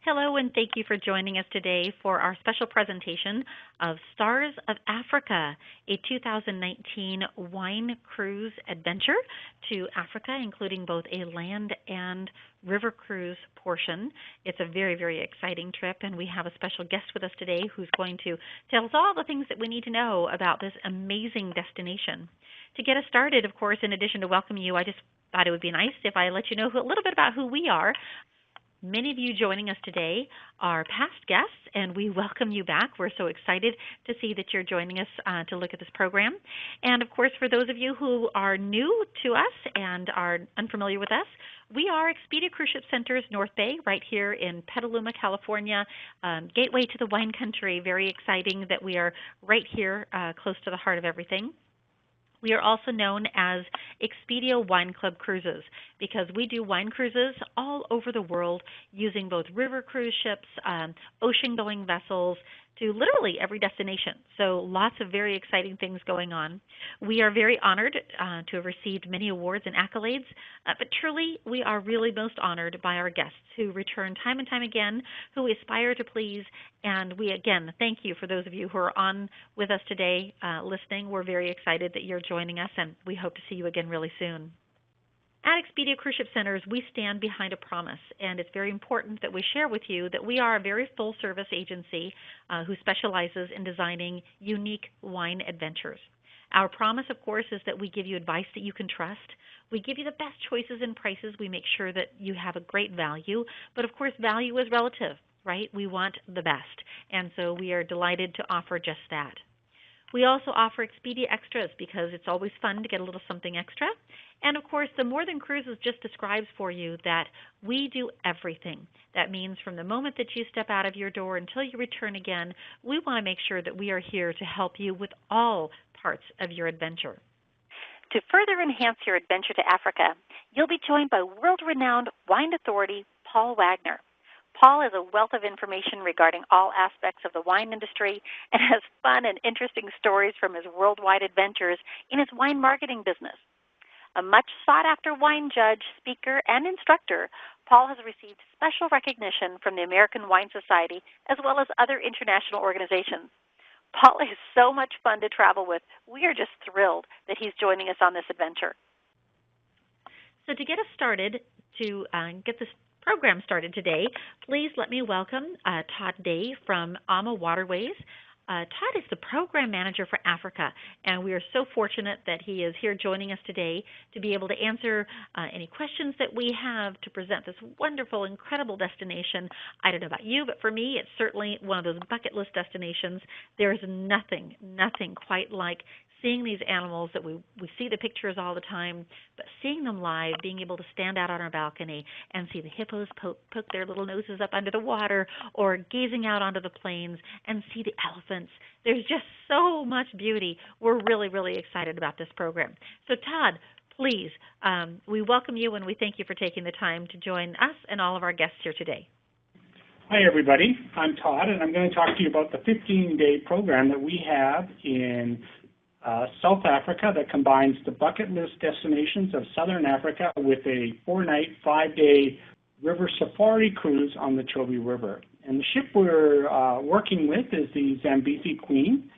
Hello, and thank you for joining us today for our special presentation of Stars of Africa, a 2019 wine cruise adventure to Africa, including both a land and river cruise portion. It's a very, very exciting trip, and we have a special guest with us today who's going to tell us all the things that we need to know about this amazing destination. To get us started, of course, in addition to welcoming you, I just thought it would be nice if I let you know a little bit about who we are. Many of you joining us today are past guests, and we welcome you back. We're so excited to see that you're joining us to look at this program. And, of course, for those of you who are new to us and are unfamiliar with us, we are Expedia CruiseShipCenters North Bay, right here in Petaluma, California, gateway to the wine country. Very exciting that we are right here close to the heart of everything. We are also known as Expedia Wine Club Cruises because we do wine cruises all over the world using both river cruise ships, ocean-going vessels, to literally every destination. So lots of very exciting things going on. We are very honored to have received many awards and accolades, but truly we are really most honored by our guests who return time and time again, who aspire to please, and we again thank you for those of you who are on with us today listening. We're very excited that you're joining us, and we hope to see you again really soon. At Expedia CruiseShipCenters, we stand behind a promise, and it's very important that we share with you that we are a very full-service agency who specializes in designing unique wine adventures. Our promise, of course, is that we give you advice that you can trust. We give you the best choices and prices. We make sure that you have a great value, but of course, value is relative, right? We want the best, and so we are delighted to offer just that. We also offer Expedia Extras because it's always fun to get a little something extra. And of course, the More Than Cruises just describes for you that we do everything. That means from the moment that you step out of your door until you return again, we want to make sure that we are here to help you with all parts of your adventure. To further enhance your adventure to Africa, you'll be joined by world-renowned wine authority Paul Wagner. Paul is a wealth of information regarding all aspects of the wine industry and has fun and interesting stories from his worldwide adventures in his wine marketing business. A much sought-after wine judge, speaker, and instructor, Paul has received special recognition from the American Wine Society as well as other international organizations. Paul is so much fun to travel with. We are just thrilled that he's joining us on this adventure. So to get us started, to get this program started today, please let me welcome Todd Day from AMAWaterways. Todd is the program manager for Africa, and we are so fortunate that he is here joining us today to be able to answer any questions that we have to present this wonderful, incredible destination. I don't know about you, but for me, it's certainly one of those bucket list destinations. There is nothing quite like seeing these animals that we see the pictures all the time, but seeing them live, being able to stand out on our balcony and see the hippos poke their little noses up under the water, or gazing out onto the plains and see the elephants. There's just so much beauty. We're really, really excited about this program. So Todd, please, we welcome you and we thank you for taking the time to join us and all of our guests here today. Hi, everybody. I'm Todd, and I'm going to talk to you about the 15-day program that we have in South Africa that combines the bucket list destinations of Southern Africa with a 4-night, 5-day river safari cruise on the Chobe River. And the ship we're working with is the Zambezi Queen,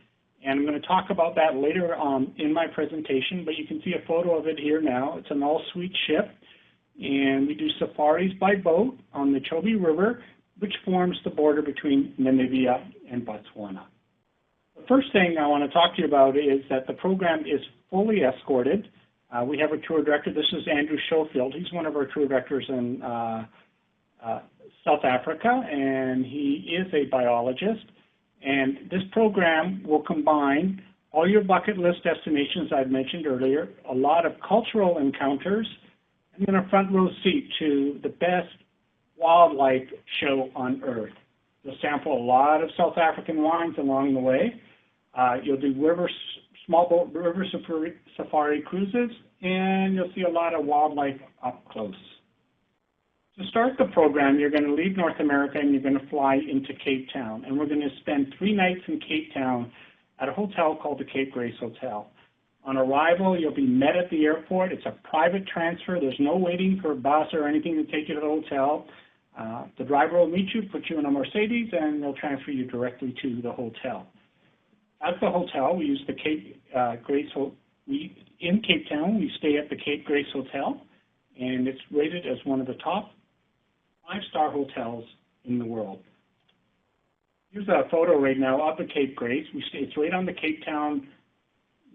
and I'm going to talk about that later in my presentation, but you can see a photo of it here now. It's an all-suite ship, and we do safaris by boat on the Chobe River, which forms the border between Namibia and Botswana. The first thing I want to talk to you about is that the program is fully escorted. We have a tour director. This is Andrew Schofield. He's one of our tour directors in South Africa, and he is a biologist. And this program will combine all your bucket list destinations I've mentioned earlier, a lot of cultural encounters, and then a front row seat to the best wildlife show on Earth. You'll sample a lot of South African wines along the way. You'll do small boat river safari cruises, and you'll see a lot of wildlife up close. To start the program, you're going to leave North America and you're going to fly into Cape Town. And we're going to spend 3 nights in Cape Town at a hotel called the Cape Grace Hotel. On arrival, you'll be met at the airport. It's a private transfer. There's no waiting for a bus or anything to take you to the hotel. The driver will meet you, put you in a Mercedes, and they'll transfer you directly to the hotel. At the hotel, we use the Cape Grace in Cape Town, we stay at the Cape Grace Hotel, and it's rated as one of the top 5-star hotels in the world. Here's a photo right now of the Cape Grace. It's right on the Cape Town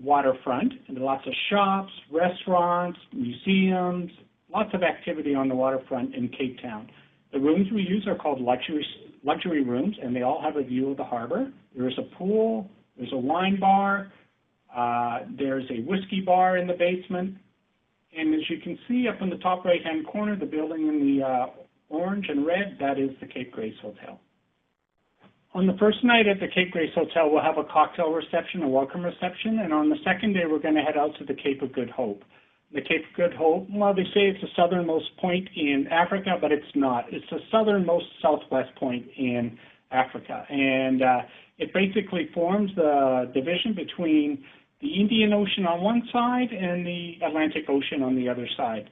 waterfront, and there are lots of shops, restaurants, museums, lots of activity on the waterfront in Cape Town. The rooms we use are called luxury rooms, and they all have a view of the harbor. There's a pool, there's a wine bar, there's a whiskey bar in the basement, and as you can see up in the top right-hand corner, the building in the orange and red, that is the Cape Grace Hotel. On the first night at the Cape Grace Hotel, we'll have a cocktail reception, a welcome reception, and on the second day, we're going to head out to the Cape of Good Hope. The Cape of Good Hope, well, they say it's the southernmost point in Africa, but it's not. It's the southernmost southwest point in Africa, and it basically forms the division between the Indian Ocean on one side and the Atlantic Ocean on the other side.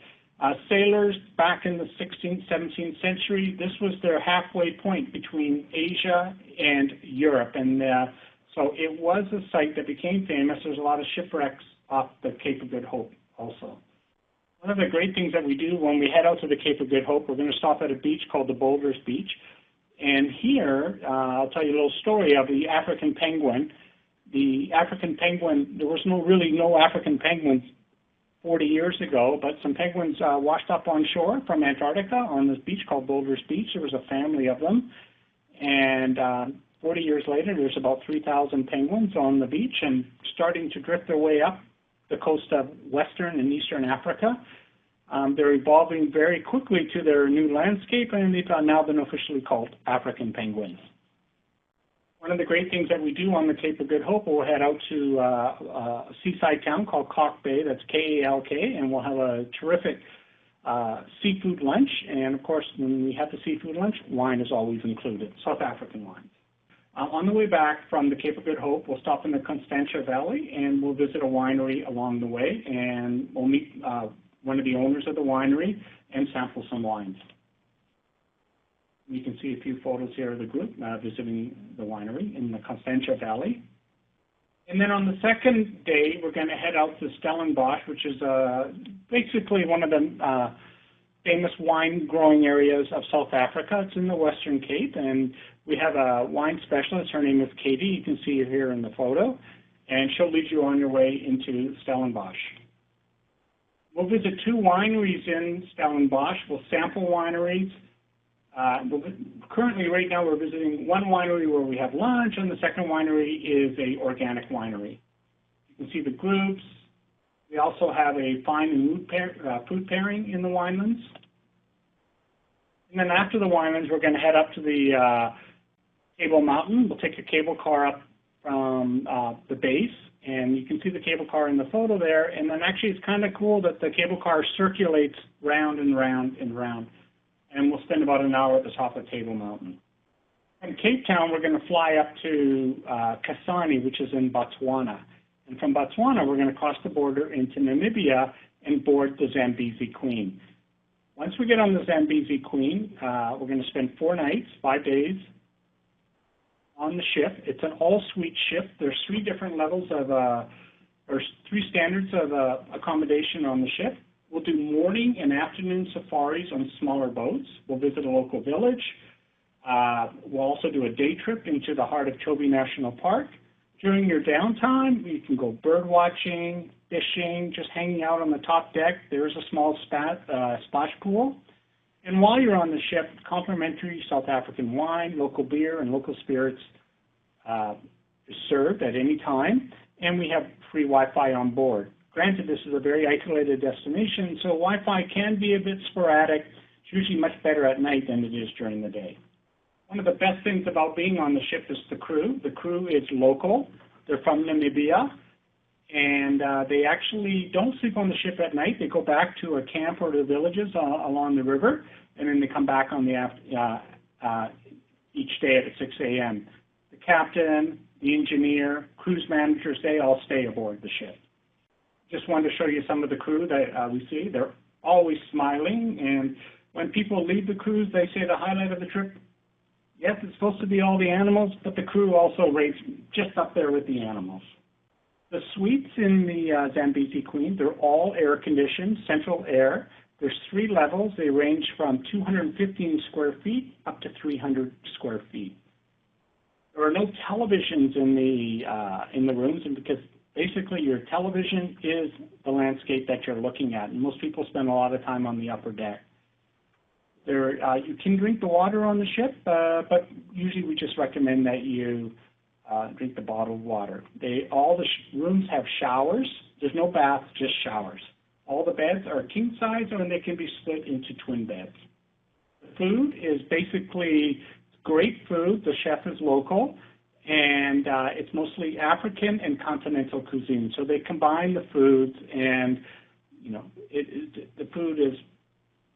Sailors back in the 16th, 17th century, this was their halfway point between Asia and Europe, and so it was a site that became famous. There's a lot of shipwrecks off the Cape of Good Hope also. One of the great things that we do when we head out to the Cape of Good Hope, we're going to stop at a beach called the Boulders Beach, and here I'll tell you a little story of the African penguin. The African penguin, there was really no African penguins 40 years ago, but some penguins washed up on shore from Antarctica on this beach called Boulders Beach. There was a family of them, and 40 years later, there's about 3,000 penguins on the beach and starting to drift their way up the coast of Western and Eastern Africa. They're evolving very quickly to their new landscape, and they've now been officially called African penguins. One of the great things that we do on the Cape of Good Hope, we'll head out to a seaside town called Kalk Bay, that's K-A-L-K, and we'll have a terrific seafood lunch. And of course, when we have the seafood lunch, wine is always included, South African wine. On the way back from the Cape of Good Hope, we'll stop in the Constantia Valley and we'll visit a winery along the way, and we'll meet one of the owners of the winery and sample some wines. You can see a few photos here of the group visiting the winery in the Constantia Valley. And then on the second day, we're going to head out to Stellenbosch, which is basically one of the famous wine growing areas of South Africa. It's in the Western Cape, and we have a wine specialist. Her name is Katie. You can see her here in the photo, and she'll lead you on your way into Stellenbosch. We'll visit 2 wineries in Stellenbosch. We'll sample wineries. Currently, right now, we're visiting one winery where we have lunch, and the second winery is a organic winery. You can see the groups. We also have a fine and food pairing in the winelands. And then after the winelands, we're going to head up to the Table Mountain. We'll take a cable car up from the base, and you can see the cable car in the photo there. And then actually, it's kind of cool that the cable car circulates round and round and round. And we'll spend about an hour at the top of Table Mountain. From Cape Town, we're going to fly up to Kasane, which is in Botswana. And from Botswana, we're going to cross the border into Namibia and board the Zambezi Queen. Once we get on the Zambezi Queen, we're going to spend 4 nights, 5 days on the ship. It's an all-suite ship. There's 3 different levels of, or 3 standards of accommodation on the ship. We'll do morning and afternoon safaris on smaller boats. We'll visit a local village. We'll also do a day trip into the heart of Chobe National Park. During your downtime, you can go bird watching, fishing, just hanging out on the top deck. There is a small splash pool. And while you're on the ship, complimentary South African wine, local beer, and local spirits is served at any time. And we have free Wi-Fi on board. Granted, this is a very isolated destination, so Wi-Fi can be a bit sporadic. It's usually much better at night than it is during the day. One of the best things about being on the ship is the crew. The crew is local. They're from Namibia, and they actually don't sleep on the ship at night. They go back to a camp or to villages along the river, and then they come back on each day at 6 a.m. The captain, the engineer, cruise managers, they all stay aboard the ship. Just wanted to show you some of the crew that we see. They're always smiling, and When people leave the cruise, they say the highlight of the trip, yes, it's supposed to be all the animals, but the crew also rates just up there with the animals. The suites in the Zambezi Queen, they're all air-conditioned, central air. There's 3 levels. They range from 215 square feet up to 300 square feet. There are no televisions in the rooms, and because basically your television is the landscape that you're looking at, and most people spend a lot of time on the upper deck. You can drink the water on the ship, but usually we just recommend that you drink the bottled water. All the rooms have showers. There's no baths, just showers. All the beds are king size, and they can be split into twin beds. The food is basically great food. The chef is local, and it's mostly African and continental cuisine. So they combine the foods, and the food is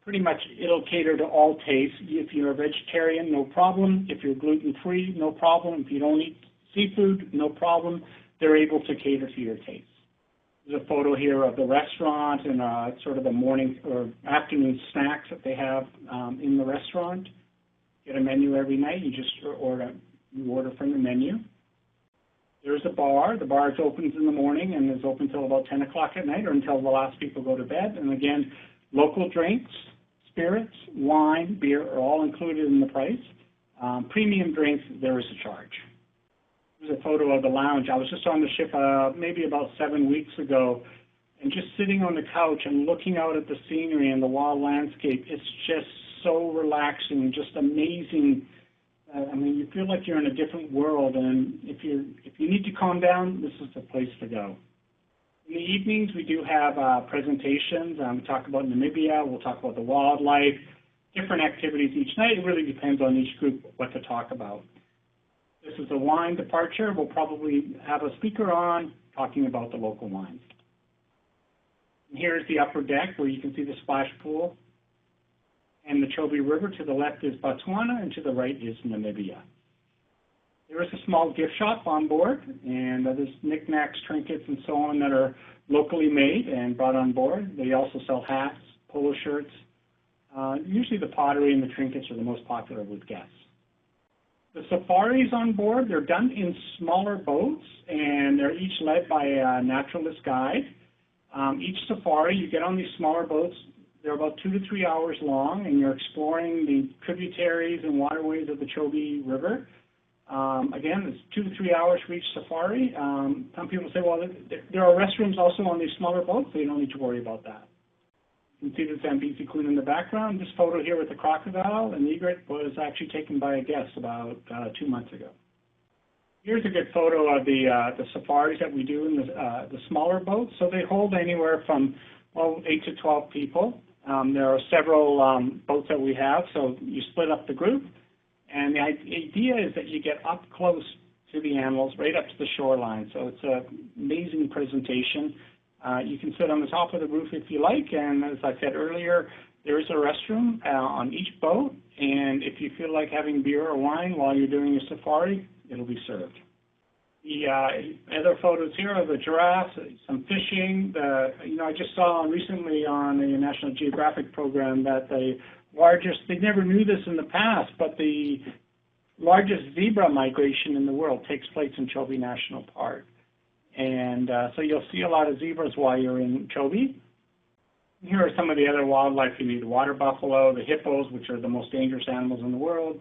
pretty much, it'll cater to all tastes. If you're a vegetarian, no problem. If you're gluten-free, no problem. If you don't eat seafood, no problem. They're able to cater to your tastes. There's a photo here of the restaurant and sort of the morning or afternoon snacks that they have in the restaurant. Get a menu every night. You just order from the menu. There's a bar. The bar opens in the morning and is open until about 10 o'clock at night or until the last people go to bed. And again, local drinks, spirits, wine, beer are all included in the price. Premium drinks, there is a charge. There's a photo of the lounge. I was just on the ship maybe about 7 weeks ago, and just sitting on the couch and looking out at the scenery and the wild landscape, it's just so relaxing, just amazing. I mean, you feel like you're in a different world, and if you need to calm down, this is the place to go. In the evenings, we do have presentations. We talk about Namibia. We'll talk about the wildlife, different activities each night. It really depends on each group what to talk about. This is a wine departure. We'll probably have a speaker on talking about the local wines. And here's the upper deck where you can see the splash pool and the Chobe River. To the left is Botswana, and to the right is Namibia. There is a small gift shop on board, and there's knickknacks, trinkets, and so on that are locally made and brought on board. They also sell hats, polo shirts. Usually the pottery and the trinkets are the most popular with guests. The safaris on board, they're done in smaller boats, and they're each led by a naturalist guide. Each safari, you get on these smaller boats. They're about 2 to 3 hours long, and you're exploring the tributaries and waterways of the Chobe River. Again, it's 2 to 3 hours for each safari. Some people say, well, there are restrooms also on these smaller boats, so you don't need to worry about that. You can see the Zambezi Queen in the background. This photo here with the crocodile and egret was actually taken by a guest about 2 months ago. Here's a good photo of the safaris that we do in the smaller boats. So they hold anywhere from 8 to 12 people. There are several boats that we have, so you split up the group. And the idea is that you get up close to the animals, right up to the shoreline. So it's an amazing presentation. You can sit on the top of the roof if you like, and as I said earlier, there is a restroom on each boat, and if you feel like having beer or wine while you're doing your safari, it'll be served. The other photos here are the giraffes, some fishing. I just saw recently on a National Geographic program that the largest, they never knew this in the past, but the largest zebra migration in the world takes place in Chobe National Park. And so you'll see a lot of zebras while you're in Chobe. Here are some of the other wildlife you need: the water buffalo, the hippos, which are the most dangerous animals in the world.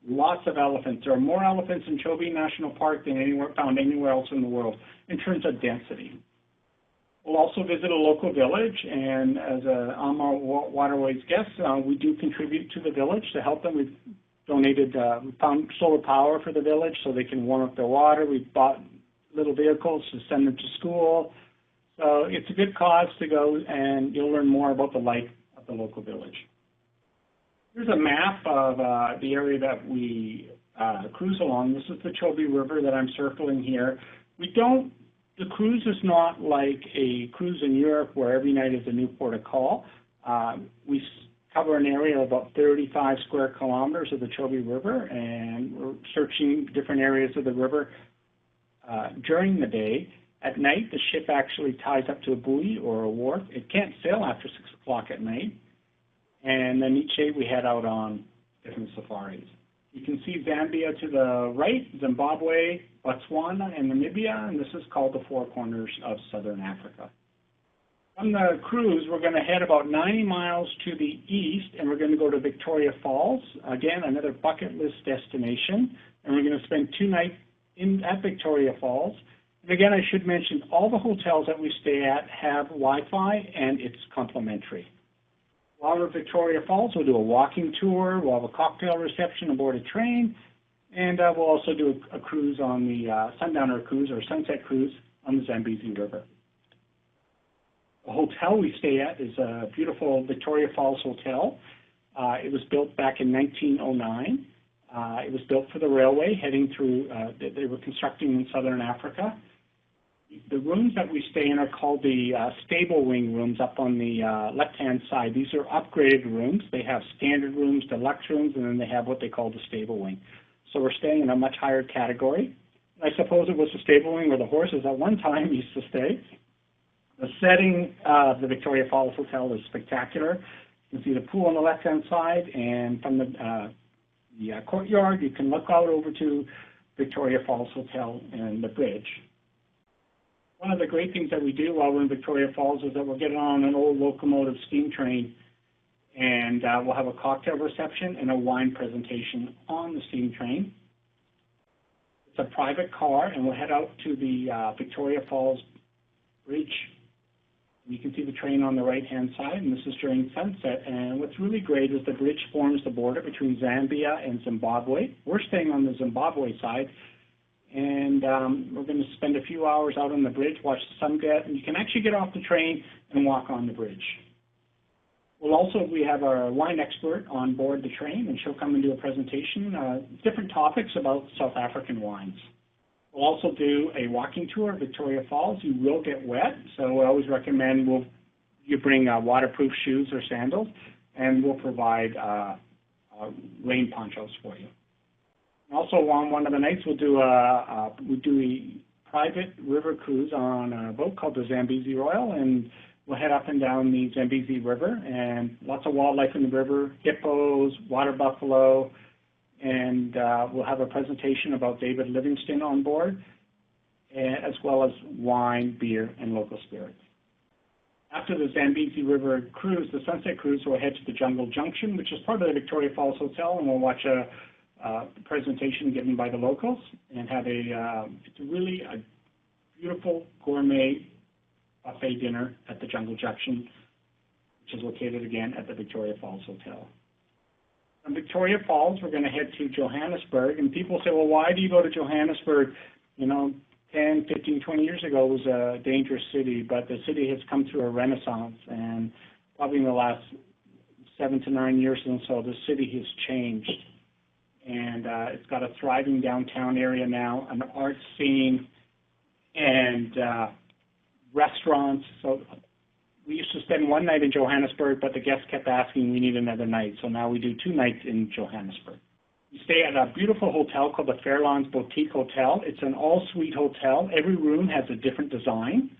Lots of elephants. There are more elephants in Chobe National Park than found anywhere else in the world in terms of density. We'll also visit a local village, and as an AMAWaterways guest, we do contribute to the village to help them. We've donated, we found solar power for the village so they can warm up their water. We've bought little vehicles to send them to school. So it's a good cause to go, and you'll learn more about the life of the local village. Here's a map of the area that we cruise along. This is the Chobe River that I'm circling here. The cruise is not like a cruise in Europe where every night is a new port of call. We cover an area of about 35 square kilometers of the Chobe River, and we're searching different areas of the river during the day. At night, the ship actually ties up to a buoy or a wharf. It can't sail after 6 o'clock at night. And then each day we head out on different safaris. You can see Zambia to the right, Zimbabwe, Botswana, and Namibia, and this is called the Four Corners of Southern Africa. On the cruise, we're going to head about 90 miles to the east, and we're going to go to Victoria Falls, again, another bucket list destination, and we're going to spend 2 nights at Victoria Falls. And again, I should mention, all the hotels that we stay at have Wi-Fi, and it's complimentary. While we're at Victoria Falls, we'll do a walking tour, we'll have a cocktail reception aboard a train, and we'll also do a cruise on the Sundowner Cruise or Sunset Cruise on the Zambezi River. The hotel we stay at is a beautiful Victoria Falls Hotel. It was built back in 1909. It was built for the railway heading through, they were constructing in southern Africa. The rooms that we stay in are called the stable wing rooms up on the left-hand side. These are upgraded rooms. They have standard rooms, deluxe rooms, and then they have what they call the stable wing. So we're staying in a much higher category. I suppose it was the stable wing where the horses at one time used to stay. The setting of the Victoria Falls Hotel is spectacular. You can see the pool on the left-hand side, and from the courtyard, you can look out over to Victoria Falls Hotel and the bridge. One of the great things that we do while we're in Victoria Falls is that we'll get on an old locomotive steam train, and we'll have a cocktail reception and a wine presentation on the steam train. It's a private car, and we'll head out to the Victoria Falls Bridge. You can see the train on the right-hand side, and this is during sunset. And what's really great is the bridge forms the border between Zambia and Zimbabwe. We're staying on the Zimbabwe side, and we're going to spend a few hours out on the bridge, watch the sun get, and you can actually get off the train and walk on the bridge. We have our wine expert on board the train, and she'll come and do a presentation, different topics about South African wines. We'll also do a walking tour of Victoria Falls. You will get wet, so I always recommend you bring waterproof shoes or sandals, and we'll provide rain ponchos for you. Also, on one of the nights, we'll do a private river cruise on a boat called the Zambezi Royal, and we'll head up and down the Zambezi River, and lots of wildlife in the river, hippos, water buffalo, and we'll have a presentation about David Livingston on board, as well as wine, beer, and local spirits. After the Zambezi River cruise, the Sunset Cruise, we'll head to the Jungle Junction, which is part of the Victoria Falls Hotel, and we'll watch a presentation given by the locals and have it's really a beautiful gourmet buffet dinner at the Jungle Junction, which is located again at the Victoria Falls Hotel. From Victoria Falls, we're going to head to Johannesburg, and people say, well, why do you go to Johannesburg? 10, 15, 20 years ago, it was a dangerous city, but the city has come through a renaissance, and probably in the last 7 to 9 years and so, the city has changed, and it's got a thriving downtown area now, an art scene, and restaurants. So we used to spend one night in Johannesburg, but the guests kept asking, we need another night. So now we do 2 nights in Johannesburg. We stay at a beautiful hotel called the Fairlawns Boutique Hotel. It's an all-suite hotel. Every room has a different design.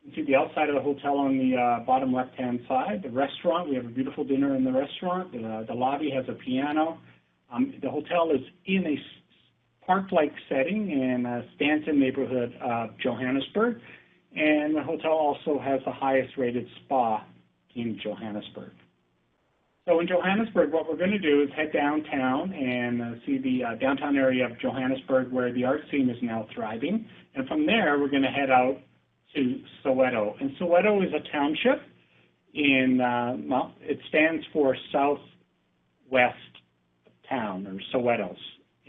You can see the outside of the hotel on the bottom left-hand side. The restaurant, we have a beautiful dinner in the restaurant. The lobby has a piano. The hotel is in a park-like setting in a Stanton neighborhood of Johannesburg. And the hotel also has the highest-rated spa in Johannesburg. So in Johannesburg, what we're going to do is head downtown and see the downtown area of Johannesburg where the art scene is now thriving. And from there, we're going to head out to Soweto. And Soweto is a township in, it stands for Southwest Town, or Sowetos.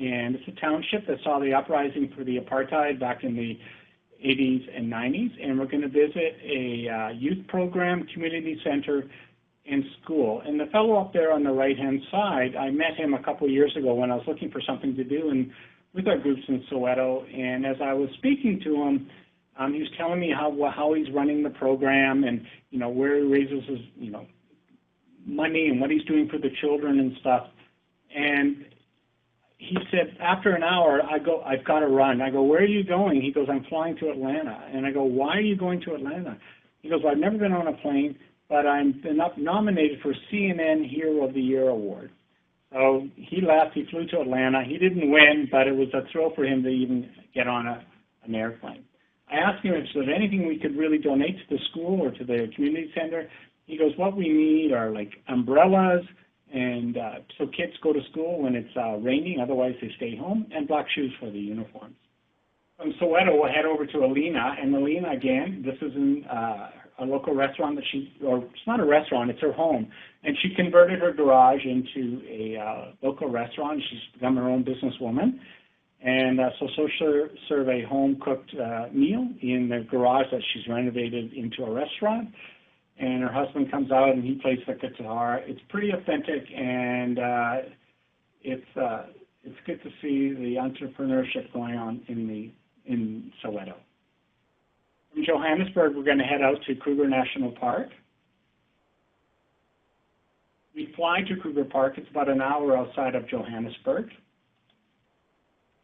And it's a township that saw the uprising for the apartheid back in the 80s and 90s. And we're going to visit a youth program, community center, and school. And the fellow up there on the right-hand side, I met him a couple of years ago when I was looking for something to do and with our groups in Soweto. And as I was speaking to him, he was telling me how he's running the program and, where he raises his, money and what he's doing for the children and stuff. And he said, after an hour, I've got to run. I go, where are you going? He goes, I'm flying to Atlanta. And I go, why are you going to Atlanta? He goes, well, I've never been on a plane. but I'm nominated for CNN Hero of the Year Award. So he left, he flew to Atlanta. He didn't win, but it was a thrill for him to even get on an airplane. I asked him if there's anything we could really donate to the school or to the community center. He goes, what we need are like umbrellas, and so kids go to school when it's raining, otherwise they stay home, and black shoes for the uniforms. From Soweto, we'll head over to Alina, and Alina, again, this is in a local restaurant that it's not a restaurant, it's her home, and she converted her garage into a local restaurant. She's become her own businesswoman, and so she'll serve a home-cooked meal in the garage that she's renovated into a restaurant. And her husband comes out and he plays the guitar. It's pretty authentic, and it's good to see the entrepreneurship going on in Soweto. From Johannesburg, we're going to head out to Kruger National Park. We fly to Kruger Park. It's about an hour outside of Johannesburg.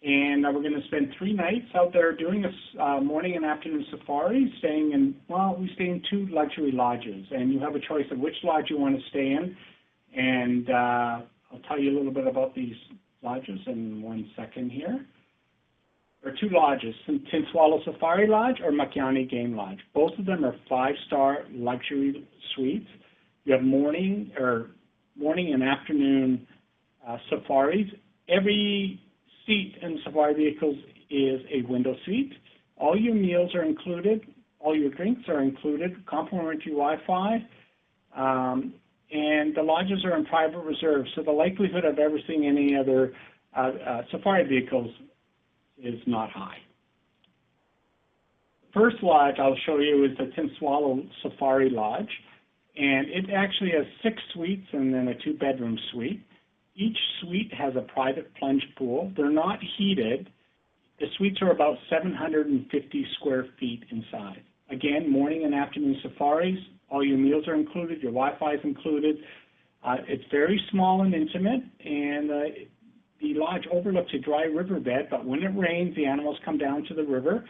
And we're going to spend 3 nights out there doing a morning and afternoon safari, we stay in 2 luxury lodges. And you have a choice of which lodge you want to stay in. And I'll tell you a little bit about these lodges in 1 second here. There are 2 lodges, Tinswalo Safari Lodge or Makiani Game Lodge. Both of them are 5-star luxury suites. You have morning and afternoon safaris. Every seat in safari vehicles is a window seat. All your meals are included. All your drinks are included, complimentary Wi-Fi. And the lodges are in private reserve, so the likelihood of ever seeing any other safari vehicles is not high. The first lodge I'll show you is the Tinswalo Safari Lodge, and it actually has 6 suites and then a 2-bedroom suite. Each suite has a private plunge pool. They're not heated. The suites are about 750 square feet inside. Again, morning and afternoon safaris. All your meals are included. Your Wi-Fi is included. It's very small and intimate, and the lodge overlooks a dry riverbed, but when it rains, the animals come down to the river.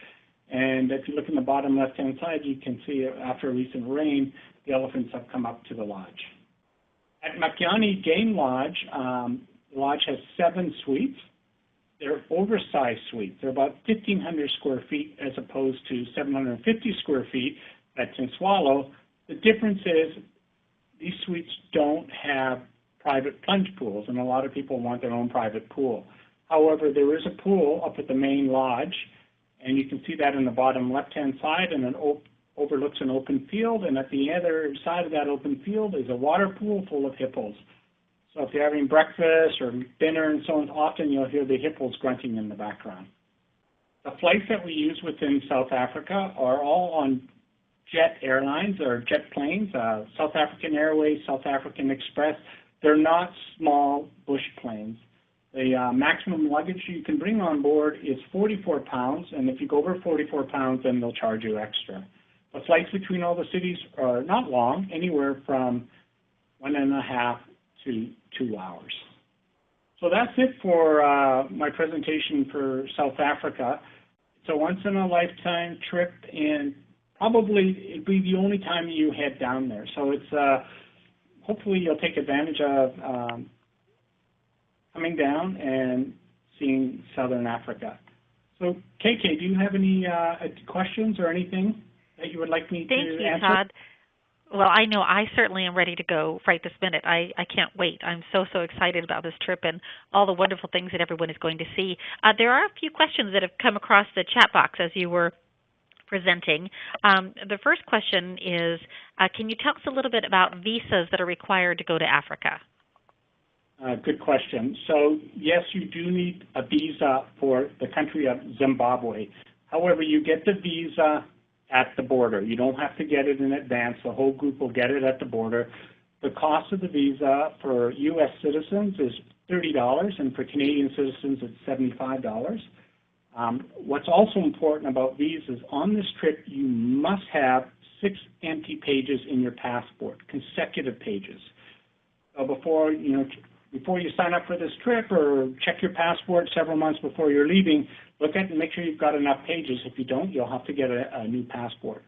And if you look in the bottom left-hand side, you can see after a recent rain, the elephants have come up to the lodge. At Makiani Game Lodge, the lodge has 7 suites. They're oversized suites. They're about 1,500 square feet as opposed to 750 square feet at Tinswalo. The difference is these suites don't have private plunge pools, and a lot of people want their own private pool. However, there is a pool up at the main lodge, and you can see that in the bottom left-hand side, and it overlooks an open field, and at the other side of that open field is a water pool full of hippos. So if you're having breakfast or dinner and so on, often you'll hear the hippos grunting in the background. The flights that we use within South Africa are all on jet airlines or jet planes, South African Airways, South African Express. They're not small bush planes. The maximum luggage you can bring on board is 44 pounds, and if you go over 44 pounds, then they'll charge you extra. The flights between all the cities are not long, anywhere from 1.5 to 2 hours. So that's it for my presentation for South Africa. It's a once-in-a-lifetime trip, and probably it'll be the only time you head down there. So it's hopefully you'll take advantage of coming down and seeing Southern Africa. So, KK, do you have any questions or anything that you would like me to answer? Thank you, Todd. Well, I know I certainly am ready to go right this minute. I can't wait. I'm so excited about this trip and all the wonderful things that everyone is going to see. There are a few questions that have come across the chat box as you were presenting. The first question is, can you tell us a little bit about visas that are required to go to Africa? Good question. So, yes, you do need a visa for the country of Zimbabwe. However, you get the visa at the border. You don't have to get it in advance. The whole group will get it at the border. The cost of the visa for U.S. citizens is $30, and for Canadian citizens, it's $75. What's also important about visas, on this trip, you must have 6 empty pages in your passport, consecutive pages. So before you sign up for this trip or check your passport several months before you're leaving, look at and make sure you've got enough pages. If you don't, you'll have to get a new passport.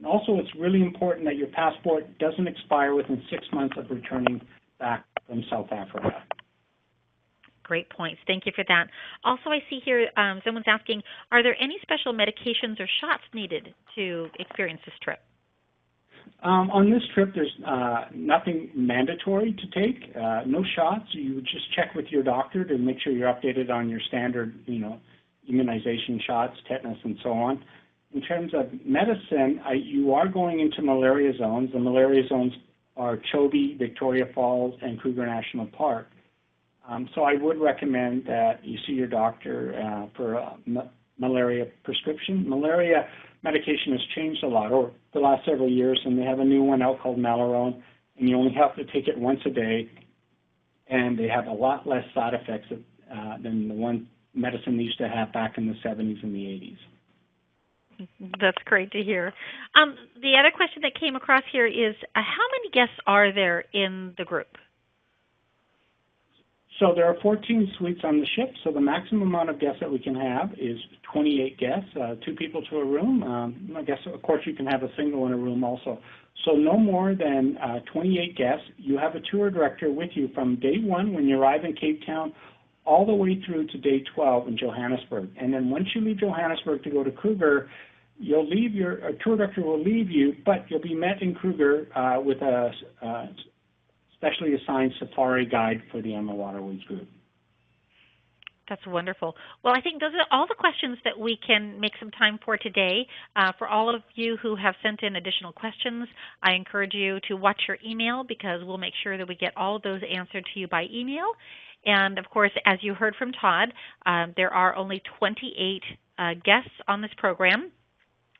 And also, it's really important that your passport doesn't expire within 6 months of returning back from South Africa. Great points. Thank you for that. Also, I see here someone's asking, are there any special medications or shots needed to experience this trip? On this trip, there's nothing mandatory to take, no shots. You just check with your doctor to make sure you're updated on your standard, immunization shots, tetanus, and so on. In terms of medicine, you are going into malaria zones. The malaria zones are Chobe, Victoria Falls, and Kruger National Park. So I would recommend that you see your doctor for a malaria prescription. Malaria medication has changed a lot over the last several years, and they have a new one out called Malarone, and you only have to take it once a day, and they have a lot less side effects than the one medicine they used to have back in the 70s and the 80s. That's great to hear. The other question that came across here is, how many guests are there in the group? So there are 14 suites on the ship, so the maximum amount of guests that we can have is 28 guests, 2 people to a room. I guess, of course, you can have a single in a room also. So no more than 28 guests. You have a tour director with you from day 1 when you arrive in Cape Town all the way through to day 12 in Johannesburg. And then once you leave Johannesburg to go to Kruger, a tour director will leave you, but you'll be met in Kruger with a specially assigned safari guide for the AMAWaterways group. That's wonderful. Well, I think those are all the questions that we can make some time for today. For all of you who have sent in additional questions, I encourage you to watch your email because we'll make sure that we get all of those answered to you by email. And, of course, as you heard from Todd, there are only 28 guests on this program.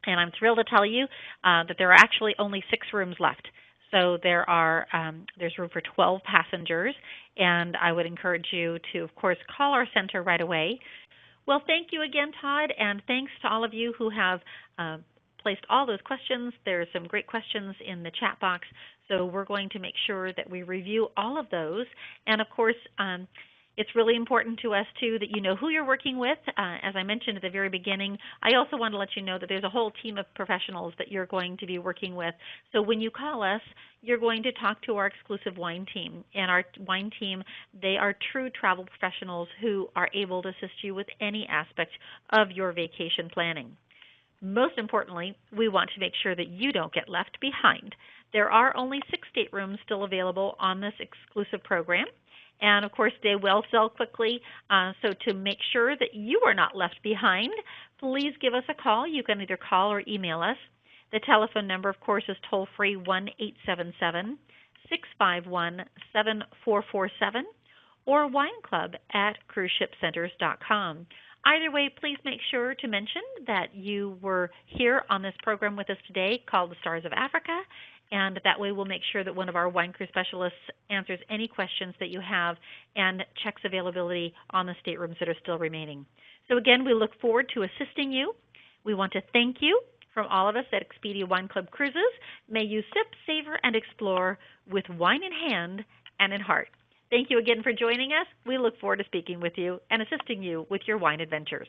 And I'm thrilled to tell you that there are actually only 6 rooms left. So there's room for 12 passengers, and I would encourage you to, of course, call our center right away. Well, thank you again, Todd, and thanks to all of you who have placed all those questions. There are some great questions in the chat box, so we're going to make sure that we review all of those. And, of course, it's really important to us, too, that you know who you're working with. As I mentioned at the very beginning, I also want to let you know that there's a whole team of professionals that you're going to be working with. So when you call us, you're going to talk to our exclusive wine team. And our wine team, they are true travel professionals who are able to assist you with any aspect of your vacation planning. Most importantly, we want to make sure that you don't get left behind. There are only 6 staterooms still available on this exclusive program. And, of course, they will sell quickly. So to make sure that you are not left behind, please give us a call. You can either call or email us. The telephone number, of course, is toll-free 1-877-651-7447 or wineclub@CruiseShipCenters.com. Either way, please make sure to mention that you were here on this program with us today called The Stars of Africa. And that way we'll make sure that one of our wine crew specialists answers any questions that you have and checks availability on the staterooms that are still remaining. So again, we look forward to assisting you. We want to thank you from all of us at Expedia Wine Club Cruises. May you sip, savor, and explore with wine in hand and in heart. Thank you again for joining us. We look forward to speaking with you and assisting you with your wine adventures.